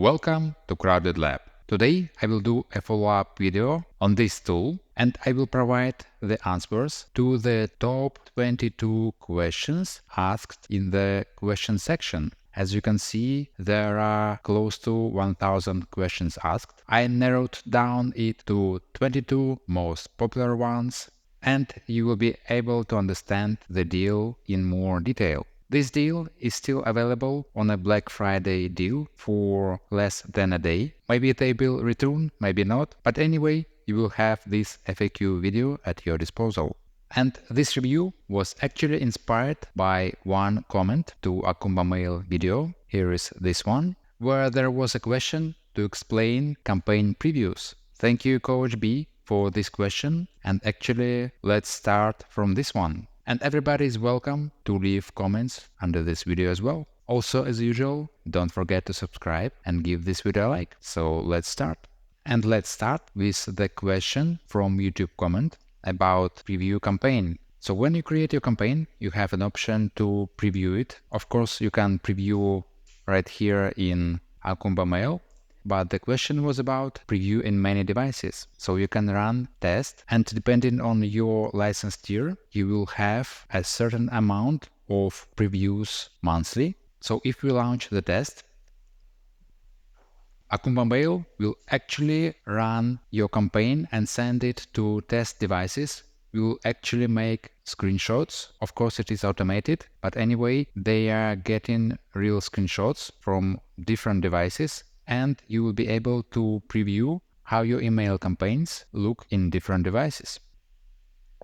Welcome to Crowded Lab. Today I will do a follow-up video on this tool and I will provide the answers to the top 22 questions asked in the question section. As you can see, there are close to 1000 questions asked. I narrowed down it to 22 most popular ones and you will be able to understand the deal in more detail. This deal is still available on a Black Friday deal for less than a day. Maybe they will return, maybe not, but anyway, you will have this FAQ video at your disposal. And this review was actually inspired by one comment to Acumbamail video. Here is this one, where there was a question to explain campaign previews. Thank you, Coach B, for this question. And actually, let's start from this one. And everybody is welcome to leave comments under this video as well. Also, as usual, don't forget to subscribe and give this video a like. So let's start. And let's start with the question from YouTube comment about preview campaign. So when you create your campaign, you have an option to preview it. Of course, you can preview right here in Acumbamail. But the question was about preview in many devices. So you can run test and depending on your license tier, you will have a certain amount of previews monthly. So if we launch the test, Acumbamail will actually run your campaign and send it to test devices. We will actually make screenshots. Of course, it is automated, but anyway, they are getting real screenshots from different devices. And you will be able to preview how your email campaigns look in different devices.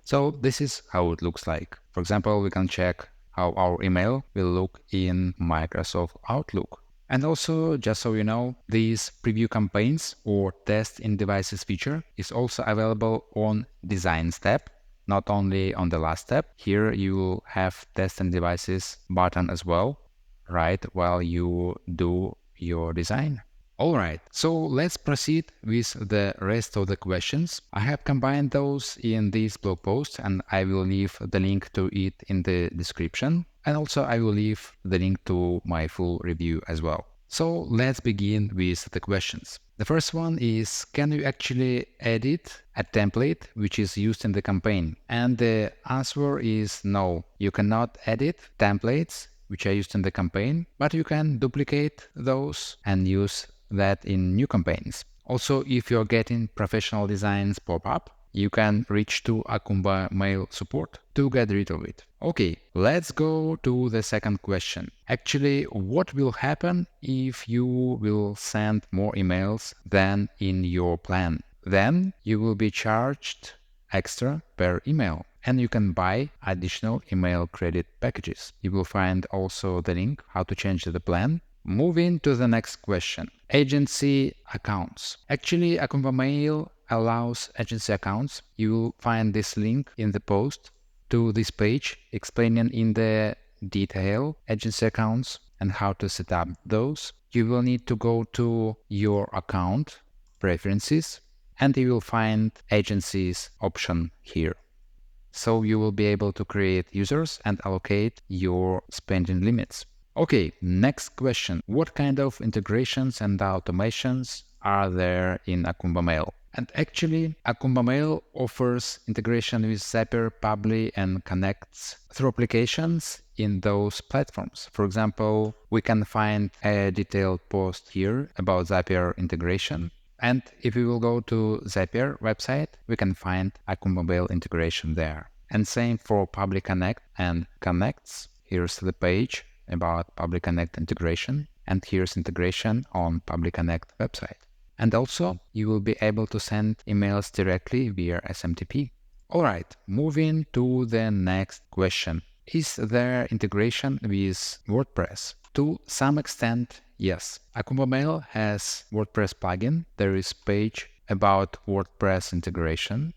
So this is how it looks like. For example, we can check how our email will look in Microsoft Outlook. And also, just so you know, these preview campaigns or test in devices feature is also available on Designs tab, not only on the last tab. Here you will have test in devices button as well, right while you do your design. Alright, so let's proceed with the rest of the questions. I have combined those in this blog post and I will leave the link to it in the description. And also I will leave the link to my full review as well. So let's begin with the questions. The first one is, can you actually edit a template which is used in the campaign? And the answer is no, you cannot edit templates which are used in the campaign, but you can duplicate those and use that in new campaigns. Also, if you're getting professional designs pop up, you can reach to Acumbamail support to get rid of it. Okay, let's go to the second question. Actually, what will happen if you will send more emails than in your plan? Then you will be charged extra per email. And you can buy additional email credit packages. You will find also the link how to change the plan. Moving to the next question, agency accounts. Actually, Acumbamail allows agency accounts. You will find this link in the post to this page explaining in the detail agency accounts and how to set up those. You will need to go to your account preferences and you will find agencies option here. So you will be able to create users and allocate your spending limits. Okay, next question. What kind of integrations and automations are there in Acumbamail? And actually, Acumbamail offers integration with Zapier, Pabbly, and Connect through applications in those platforms. For example, we can find a detailed post here about Zapier integration. And if we will go to Zapier website, we can find Acumbamail integration there. And same for Pabbly Connect and Connects. Here's the page about Pabbly Connect integration, and here's integration on Pabbly Connect website. And also, you will be able to send emails directly via SMTP. Alright, moving to the next question. Is there integration with WordPress? To some extent, yes. Acumbamail has WordPress plugin. There is page about WordPress integration,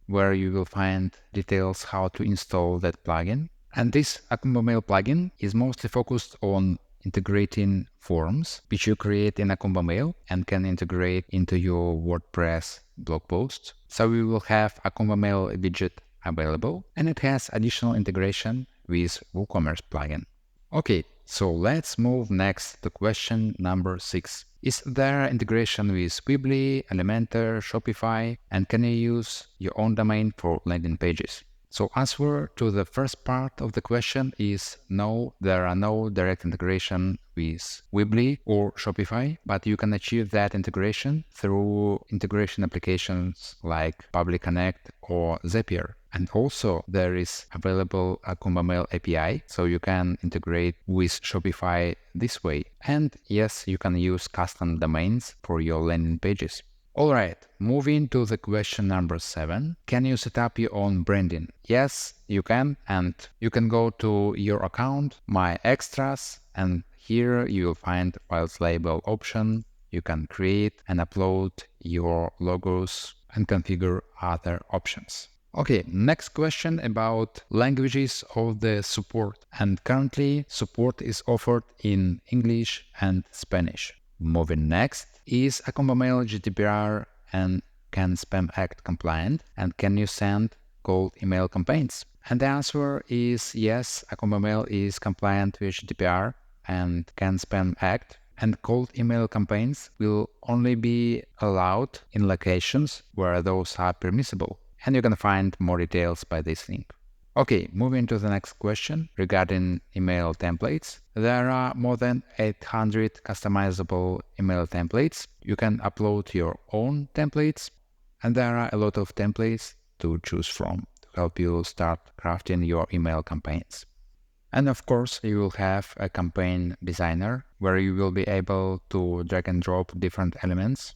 where you will find details how to install that plugin. And this Acumbamail plugin is mostly focused on integrating forms, which you create in Acumbamail and can integrate into your WordPress blog posts. So we will have Acumbamail widget available, and it has additional integration with WooCommerce plugin. Okay, So let's move next to question number 6. Is there integration with Pabbly, Elementor, Shopify, and can you use your own domain for landing pages? So answer to the first part of the question is no, there are no direct integration with Pabbly or Shopify, but you can achieve that integration through integration applications like Pabbly Connect or Zapier. And also there is available Acumbamail API, so you can integrate with Shopify this way. And yes, you can use custom domains for your landing pages. Alright, moving to the question number 7. Can you set up your own branding? Yes, you can, and you can go to your account, My Extras, and here you will find Files Label option. You can create and upload your logos and configure other options. Okay, next question about languages of the support. And currently support is offered in English and Spanish. Moving next, is Acumbamail GDPR and can Spam Act compliant? And can you send cold email campaigns? And the answer is yes, Acumbamail is compliant with GDPR and can Spam Act. And cold email campaigns will only be allowed in locations where those are permissible. And you can find more details by this link. Okay, moving to the next question regarding email templates. There are more than 800 customizable email templates. You can upload your own templates, and there are a lot of templates to choose from to help you start crafting your email campaigns. And of course, you will have a campaign designer where you will be able to drag and drop different elements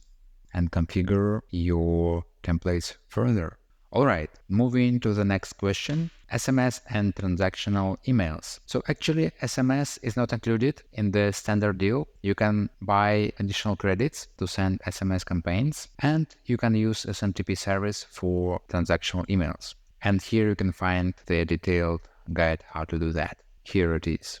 and configure your templates further. Alright, moving to the next question, SMS and transactional emails. So actually SMS is not included in the standard deal. You can buy additional credits to send SMS campaigns, and you can use SMTP service for transactional emails. And here you can find the detailed guide how to do that. Here it is.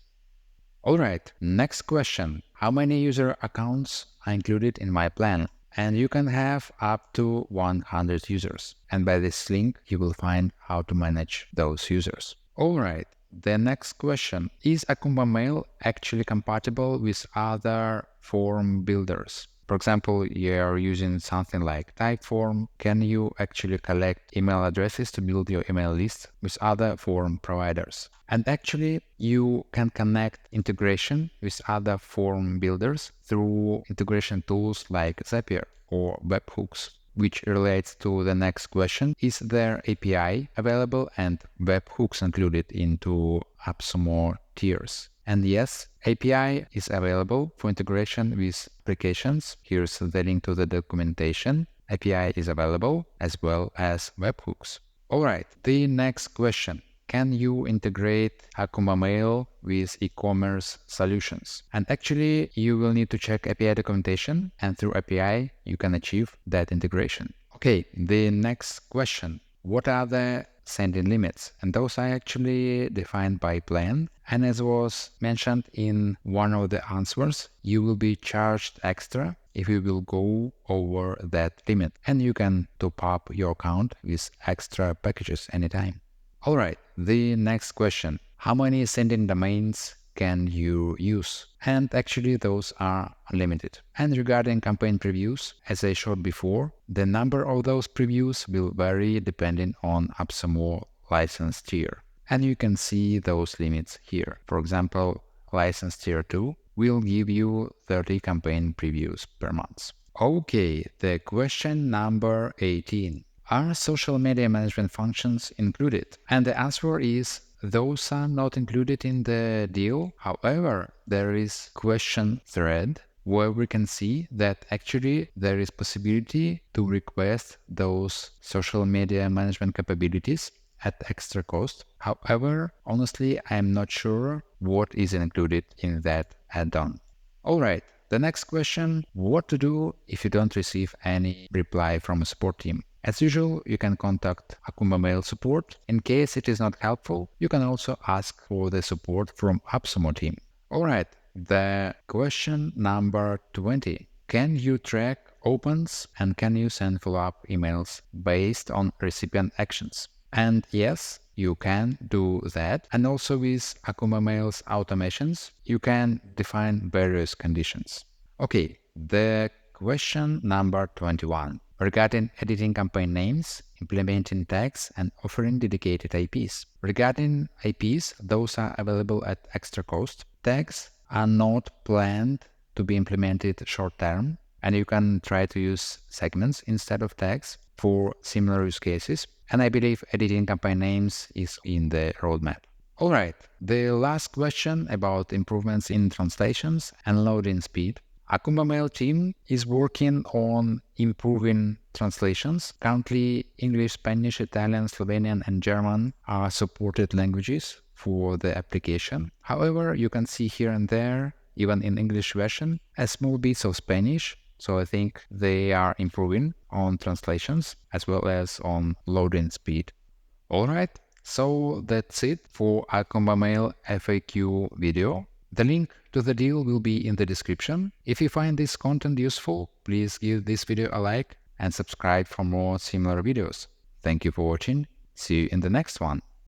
Alright, next question. How many user accounts are included in my plan? And you can have up to 100 users. And by this link, you will find how to manage those users. Alright, the next question. Is Acumbamail actually compatible with other form builders? For example, you are using something like Typeform. Can you actually collect email addresses to build your email list with other form providers? And actually, you can connect integration with other form builders through integration tools like Zapier or Webhooks, which relates to the next question. Is there API available and webhooks included into AppSumo tiers? And yes, API is available for integration with applications. Here's the link to the documentation. API is available as well as webhooks. Alright, the next question. Can you integrate Acumbamail with e-commerce solutions? And actually, you will need to check API documentation, and through API, you can achieve that integration. Okay, the next question. What are the sending limits? And those are actually defined by plan. And as was mentioned in one of the answers, you will be charged extra if you will go over that limit. And you can top up your account with extra packages anytime. Alright, the next question. How many sending domains can you use? And actually those are unlimited. And regarding campaign previews, as I showed before, the number of those previews will vary depending on AppSumo license tier. And you can see those limits here. For example, license tier 2 will give you 30 campaign previews per month. Okay, the question number 18. Are social media management functions included? And the answer is those are not included in the deal. However, there is question thread where we can see that actually there is possibility to request those social media management capabilities at extra cost. However, honestly, I am not sure what is included in that add-on. Alright, the next question, what to do if you don't receive any reply from a support team? As usual, you can contact Acumbamail support. In case it is not helpful, you can also ask for the support from AppSumo team. Alright, the question number 20. Can you track opens and can you send follow-up emails based on recipient actions? And yes, you can do that. And also with Acumbamail's automations, you can define various conditions. Okay, the question number 21. Regarding editing campaign names, implementing tags, and offering dedicated IPs. Regarding IPs, those are available at extra cost. Tags are not planned to be implemented short term, and you can try to use segments instead of tags for similar use cases. And I believe editing campaign names is in the roadmap. Alright, the last question about improvements in translations and loading speed. Acumbamail team is working on improving translations. Currently, English, Spanish, Italian, Slovenian, and German are supported languages for the application. However, you can see here and there, even in English version, a small bits of Spanish. So I think they are improving on translations as well as on loading speed. Alright, so that's it for Acumbamail FAQ video. The link to the deal will be in the description. If you find this content useful, please give this video a like and subscribe for more similar videos. Thank you for watching. See you in the next one.